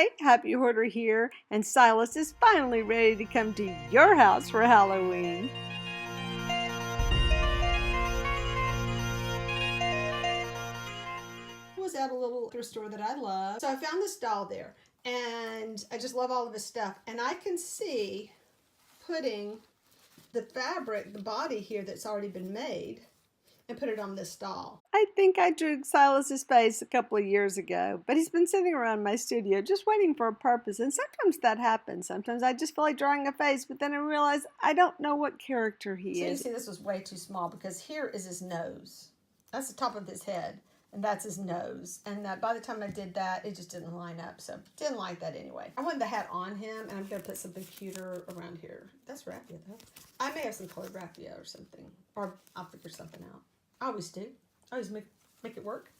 Hi, Happy Hoarder here, and Silas is finally ready to come to your house for Halloween. I was at a little thrift store that I love, so I found this doll there, and I just love all of his stuff, and I can see putting the fabric, the body here that's already been made, and put it on this doll. I think I drew Silas's face a couple of years ago, but he's been sitting around my studio just waiting for a purpose, and sometimes that happens. Sometimes I just feel like drawing a face, but then I realize I don't know what character he is. You see, this was way too small because here is his nose. That's the top of his head, and that's his nose. And by the time I did that, it just didn't line up, so didn't like that anyway. I want the hat on him, and I'm going to put something cuter around here. That's raffia, though. I may have some colored raffia or something, or I'll figure something out. I always do. I always make it work.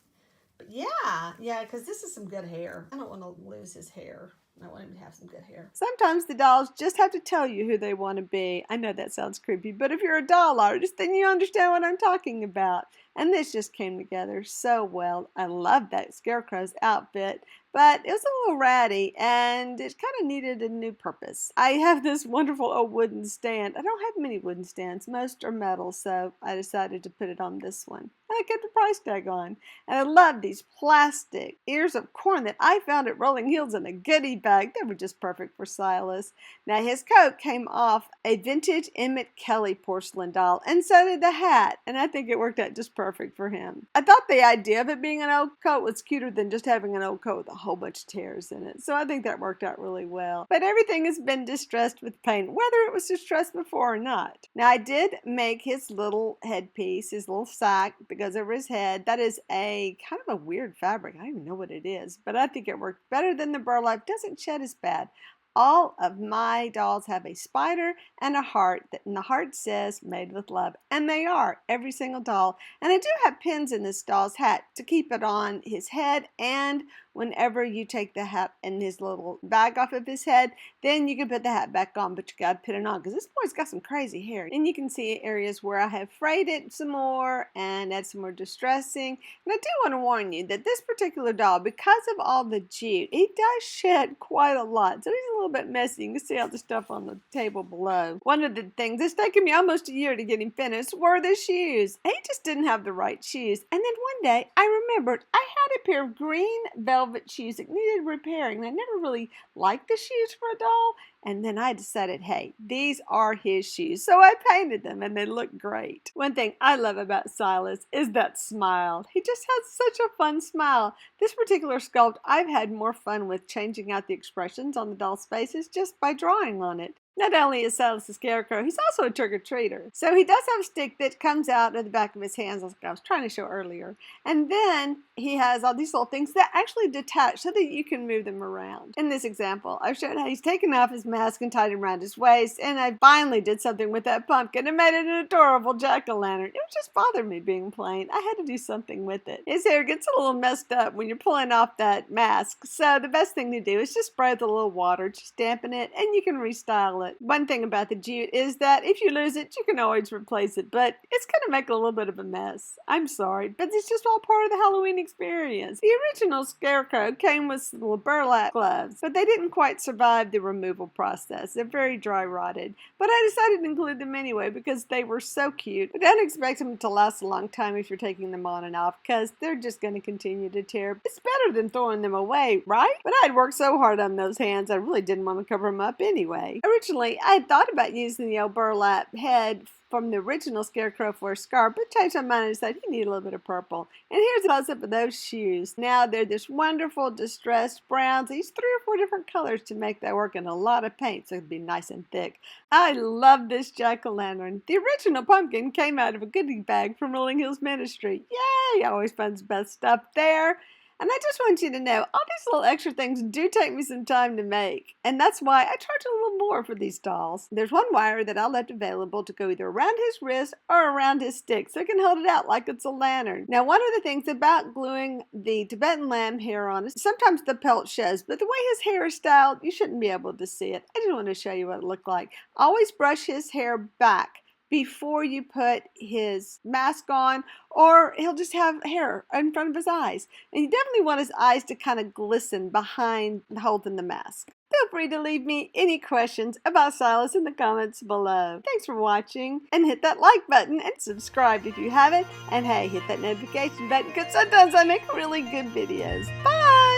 But yeah, because this is some good hair. I don't want to lose his hair. I want him to have some good hair. Sometimes the dolls just have to tell you who they want to be. I know that sounds creepy, but if you're a doll artist, then you understand what I'm talking about. And this just came together so well. I love that Scarecrow's outfit, but it was a little ratty and it kind of needed a new purpose. I have this wonderful old wooden stand. I don't have many wooden stands. Most are metal, so I decided to put it on this one. And I kept the price tag on. And I love these plastic ears of corn that I found at Rolling Hills in a goodie bag. They were just perfect for Silas. Now his coat came off a vintage Emmett Kelly porcelain doll, and so did the hat. And I think it worked out just perfect for him. I thought the idea of it being an old coat was cuter than just having an old coat with a whole bunch of tears in it. So I think that worked out really well. But everything has been distressed with paint, whether it was distressed before or not. Now I did make his little headpiece, his little sack that goes over his head. That is a kind of a weird fabric. I don't even know what it is, but I think it worked better than the burlap. Doesn't shed as bad. All of my dolls have a spider and a heart, and the heart says made with love, and they are, every single doll. And I do have pins in this doll's hat to keep it on his head, and whenever you take the hat and his little bag off of his head, then you can put the hat back on, but you gotta put it on because this boy's got some crazy hair. And you can see areas where I have frayed it some more and add some more distressing. And I do want to warn you that this particular doll, because of all the jute, he does shed quite a lot, so he's a little bit messy. You can see all the stuff on the table below. One of the things that's taken me almost a year to get him finished were the shoes. He just didn't have the right shoes. And then one day I remembered I had a pair of green velvet shoes that needed repairing. I never really liked the shoes for a doll. And then I decided, hey, these are his shoes. So I painted them and they look great. One thing I love about Silas is that smile. He just has such a fun smile. This particular sculpt, I've had more fun with changing out the expressions on the doll's faces just by drawing on it. Not only is Silas a scarecrow, he's also a trick-or-treater. So he does have a stick that comes out of the back of his hands, like I was trying to show earlier. And then he has all these little things that actually detach so that you can move them around. In this example, I've shown how he's taken off his mask and tied it around his waist, and I finally did something with that pumpkin and made it an adorable jack-o'-lantern. It just bothered me being plain. I had to do something with it. His hair gets a little messed up when you're pulling off that mask, so the best thing to do is just spray with a little water, just dampen it, and you can restyle it. One thing about the jute is that if you lose it, you can always replace it, but it's going to make a little bit of a mess. I'm sorry, but it's just all part of the Halloween experience. The original Scarecrow came with little burlap gloves, but they didn't quite survive the removal process. They're very dry rotted, but I decided to include them anyway because they were so cute. But don't expect them to last a long time if you're taking them on and off because they're just going to continue to tear. It's better than throwing them away, right? But I'd worked so hard on those hands, I really didn't want to cover them up anyway. Originally, I had thought about using the old burlap head from the original Scarecrow for a scarf, but changed my mind and decided you need a little bit of purple. And here's a close-up of those shoes. Now they're this wonderful distressed browns, these 3 or 4 different colors to make that work, and a lot of paint so it'd be nice and thick. I love this jack-o'-lantern. The original pumpkin came out of a goodie bag from Rolling Hills Ministry. Yay! Always finds the best stuff there. And I just want you to know, all these little extra things do take me some time to make. And that's why I charge a little more for these dolls. There's one wire that I left available to go either around his wrist or around his stick, so it can hold it out like it's a lantern. Now, one of the things about gluing the Tibetan lamb hair on is sometimes the pelt shows, but the way his hair is styled, you shouldn't be able to see it. I just want to show you what it looked like. Always brush his hair back before you put his mask on, or he'll just have hair in front of his eyes. And you definitely want his eyes to kind of glisten behind holding the mask. Feel free to leave me any questions about Silas in the comments below. Thanks for watching, and hit that like button and subscribe if you haven't. And hey, hit that notification button because sometimes I make really good videos. Bye!